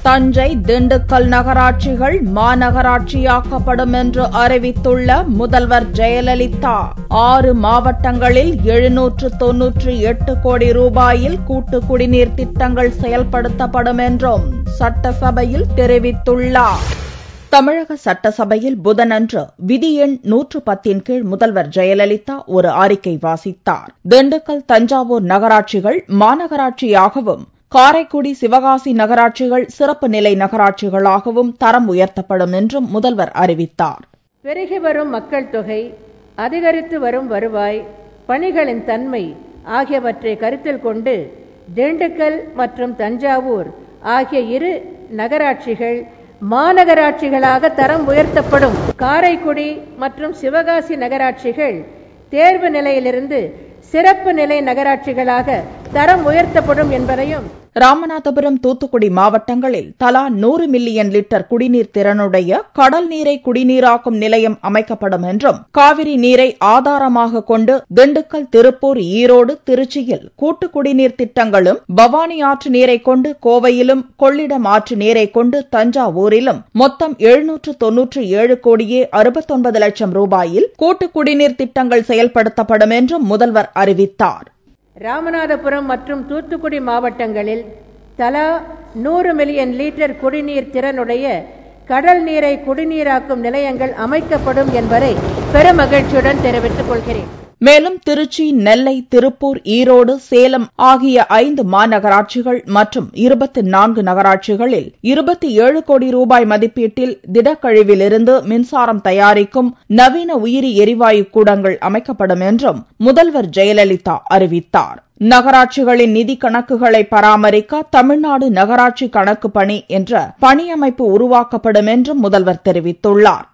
தஞ்சை, திண்டுக்கல் நகராட்சிகள் மாநகராட்சியாக்கப்படும் என்று அறிவித்துள்ள முதல்வர் ஜெயலலிதா 6 மாவட்டங்களில் 798 கோடி ரூபாயில் கூட்டு குடிநீர் திட்டங்கள் செயல்படுத்தப்படும் என்றும் சட்டசபையில் தெரிவித்துள்ளார். தமிழக சட்டசபையில் புதனன்று விதி எண் 110 கீழ் முதல்வர் ஜெயலலிதா ஒரு அறிக்கை வாசித்தார். திண்டுக்கல், தஞ்சாவூர் நகராட்சிகள் மாநகராட்சியாகவும், காரைக்குடி, சிவகாசி நகராட்சிகள் சிறப்பு நிலை நகராட்சிகளாகவும் தரம் உயர்த்தப்படும் என்றும் முதல்வர் அறிவித்தார். பெருகி வரும் மக்கள் தொகை, அதிகரித்து வரும் வருவாய், பணிகளின் தன்மை ஆகியவற்றை கருத்தில் கொண்டு திண்டுக்கல் மற்றும் தஞ்சாவூர் ஆகிய 2 நகராட்சிகள் மாநகராட்சிகளாக தரம் உயர்த்தப்படும். காரைக்குடி மற்றும் சிவகாசி நகராட்சிகள் தேர்வு நிலையிலிருந்து சிறப்பு நிலை நகராட்சிகளாக தரம் உயர்த்தப்படும் என்பதையும், ராமநாதபுரம், தூத்துக்குடி மாவட்டங்களில் தலா 100 மில்லியன் லிட்டர் குடிநீர் திறனுடைய கடல் நீரை குடிநீராக்கும் நிலையம் அமைக்கப்படும் என்றும், காவிரி நீரை ஆதாரமாக கொண்டு திண்டுக்கல், திருப்பூர், ஈரோடு, திருச்சியில் கூட்டு குடிநீர் திட்டங்களும், பவானி ஆற்று நீரை கொண்டு கோவையிலும், கொள்ளிடம் ஆற்று நீரை கொண்டு தஞ்சாவூரிலும் மொத்தம் 797 கோடியே 69 லட்சம் ரூபாயில் கூட்டு குடிநீர் திட்டங்கள் செயல்படுத்தப்படும் என்றும் முதல்வர் அறிவித்தார். ராமநாதபுரம் மற்றும் தூத்துக்குடி மாவட்டங்களில் தலா 100 மில்லியன் லிட்டர் குடிநீர் திறனுடைய கடல் நீரை குடிநீராக்கும் நிலையங்கள் அமைக்கப்படும் என்பதை பெருமகிழ்ச்சியுடன் தெரிவித்துக் கொள்கிறேன். மேலும் திருச்சி, நெல்லை, திருப்பூர், ஈரோடு, சேலம் ஆகிய 5 மாநகராட்சிகள் மற்றும் 24 நகராட்சிகளில் 27 கோடி ரூபாய் மதிப்பீட்டில் திடக்கழிவிலிருந்து மின்சாரம் தயாரிக்கும் நவீன உயிரி எரிவாயு கூடங்கள் அமைக்கப்படும் என்றும் முதல்வர் ஜெயலலிதா அறிவித்தார். நகராட்சிகளின் நிதி கணக்குகளை பராமரிக்க தமிழ்நாடு நகராட்சி கணக்கு பணி என்ற பணியமைப்பு உருவாக்கப்படும் என்றும் முதல்வர் தெரிவித்துள்ளார்.